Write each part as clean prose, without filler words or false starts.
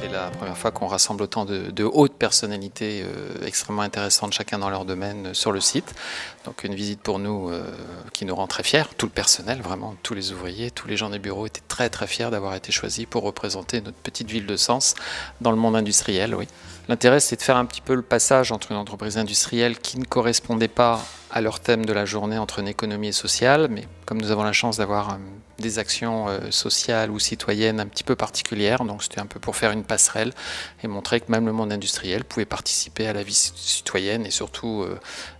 C'est la première fois qu'on rassemble autant de hautes personnalités extrêmement intéressantes, chacun dans leur domaine, sur le site. Donc une visite pour nous qui nous rend très fiers, tout le personnel, vraiment, tous les ouvriers, tous les gens des bureaux étaient très très fiers d'avoir été choisis pour représenter notre petite ville de Sens dans le monde industriel, oui. L'intérêt, c'est de faire un petit peu le passage entre une entreprise industrielle qui ne correspondait pas à leur thème de la journée entre une économie et sociale, mais comme nous avons la chance d'avoir des actions sociales ou citoyennes un petit peu particulières, donc c'était un peu pour faire une passerelle et montrer que même le monde industriel pouvait participer à la vie citoyenne et surtout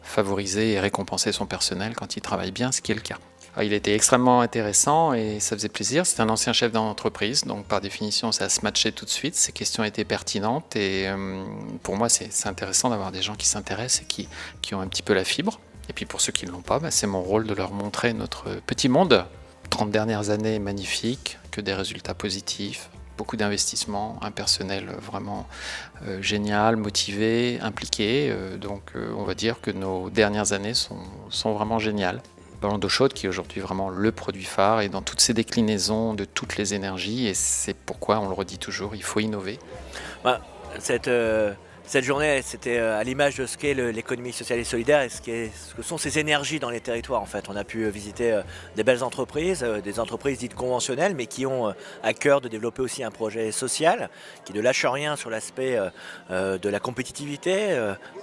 favoriser et récompenser son personnel quand il travaille bien, ce qui est le cas. Il était extrêmement intéressant et ça faisait plaisir. C'est un ancien chef d'entreprise, donc par définition ça se matchait tout de suite. Ces questions étaient pertinentes et pour moi c'est intéressant d'avoir des gens qui s'intéressent et qui ont un petit peu la fibre. Et puis pour ceux qui ne l'ont pas, c'est mon rôle de leur montrer notre petit monde. 30 dernières années magnifiques, que des résultats positifs, beaucoup d'investissements, un personnel vraiment génial, motivé, impliqué. Donc on va dire que nos dernières années sont vraiment géniales. Ballon d'eau chaude qui est aujourd'hui vraiment le produit phare et dans toutes ses déclinaisons de toutes les énergies et c'est pourquoi on le redit toujours, il faut innover. Cette journée, c'était à l'image de ce qu'est l'économie sociale et solidaire et ce que sont ces énergies dans les territoires en fait. On a pu visiter des belles entreprises, des entreprises dites conventionnelles mais qui ont à cœur de développer aussi un projet social, qui ne lâche rien sur l'aspect de la compétitivité,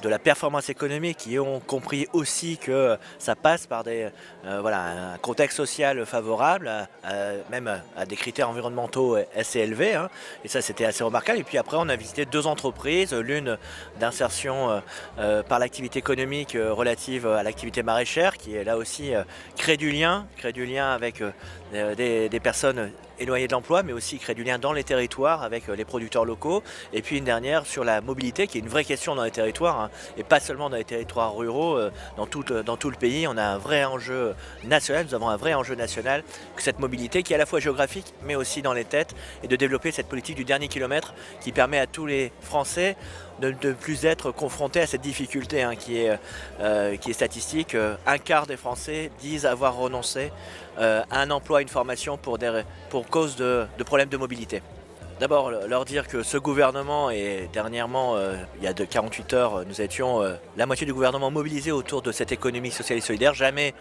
de la performance économique, qui ont compris aussi que ça passe par un contexte social favorable, même à des critères environnementaux assez élevés. Hein. Et ça c'était assez remarquable. Et puis après on a visité deux entreprises, l'une d'insertion par l'activité économique relative à l'activité maraîchère qui là aussi crée du lien avec des personnes éloignées de l'emploi mais aussi crée du lien dans les territoires avec les producteurs locaux et puis une dernière sur la mobilité qui est une vraie question dans les territoires hein, et pas seulement dans les territoires ruraux, dans tout le pays on a un vrai enjeu national, nous avons un vrai enjeu national que cette mobilité qui est à la fois géographique mais aussi dans les têtes et de développer cette politique du dernier kilomètre qui permet à tous les Français de ne plus être confrontés à cette difficulté hein, qui est statistique. Un quart des Français disent avoir renoncé à un emploi, à une formation pour cause de problèmes de mobilité. D'abord, leur dire que ce gouvernement, et dernièrement, il y a 48 heures, nous étions la moitié du gouvernement mobilisé autour de cette économie sociale et solidaire. Jamais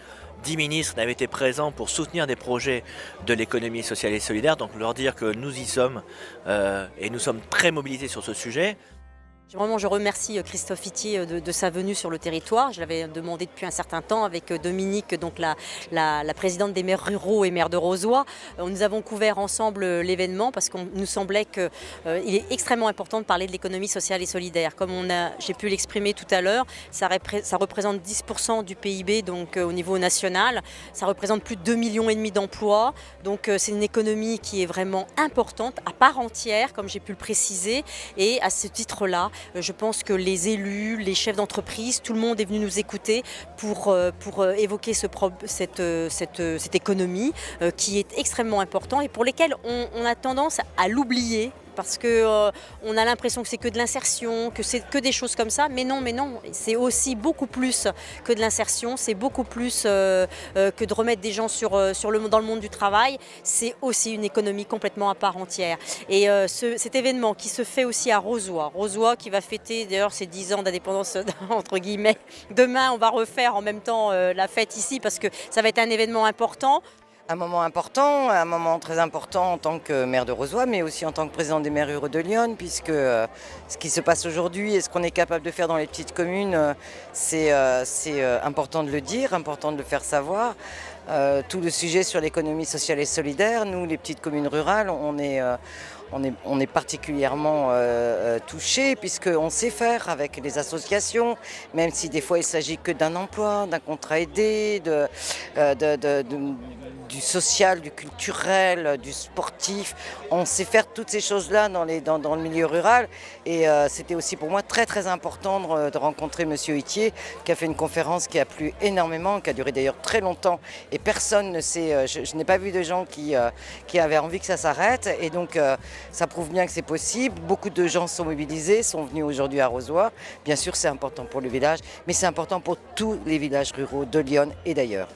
10 ministres n'avaient été présents pour soutenir des projets de l'économie sociale et solidaire. Donc leur dire que nous y sommes et nous sommes très mobilisés sur ce sujet. Vraiment, je remercie Christophe Itier de sa venue sur le territoire. Je l'avais demandé depuis un certain temps avec Dominique, donc la présidente des maires ruraux et maires de Rozoy. Nous avons couvert ensemble l'événement parce qu'il nous semblait qu'il est extrêmement important de parler de l'économie sociale et solidaire. Comme j'ai pu l'exprimer tout à l'heure, ça représente 10% du PIB donc, au niveau national. Ça représente plus de 2,5 millions d'emplois. Donc c'est une économie qui est vraiment importante, à part entière, comme j'ai pu le préciser. Et à ce titre-là, je pense que les élus, les chefs d'entreprise, tout le monde est venu nous écouter pour évoquer cette économie qui est extrêmement importante et pour lesquelles on a tendance à l'oublier. Parce qu'on a l'impression que c'est que de l'insertion, que c'est que des choses comme ça. Mais non, c'est aussi beaucoup plus que de l'insertion, c'est beaucoup plus que de remettre des gens dans le monde du travail. C'est aussi une économie complètement à part entière. Et cet événement qui se fait aussi à Rozoy qui va fêter d'ailleurs ses 10 ans d'indépendance, entre guillemets. Demain, on va refaire en même temps la fête ici parce que ça va être un événement important. Un moment très important en tant que maire de Rozoy, mais aussi en tant que président des maires ruraux de Lyon, puisque ce qui se passe aujourd'hui et ce qu'on est capable de faire dans les petites communes, c'est important de le dire, important de le faire savoir. Tout le sujet sur l'économie sociale et solidaire, nous, les petites communes rurales, on est particulièrement touchés puisqu'on sait faire avec les associations, même si des fois il ne s'agit que d'un emploi, d'un contrat aidé, du social, du culturel, du sportif. On sait faire toutes ces choses-là dans le milieu rural et c'était aussi pour moi très très important de rencontrer Monsieur Itier qui a fait une conférence qui a plu énormément, qui a duré d'ailleurs très longtemps et personne ne sait, je n'ai pas vu de gens qui avaient envie que ça s'arrête et donc ça prouve bien que c'est possible. Beaucoup de gens sont mobilisés, sont venus aujourd'hui à Rozoy. Bien sûr c'est important pour le village, mais c'est important pour tous les villages ruraux de Lyon et d'ailleurs.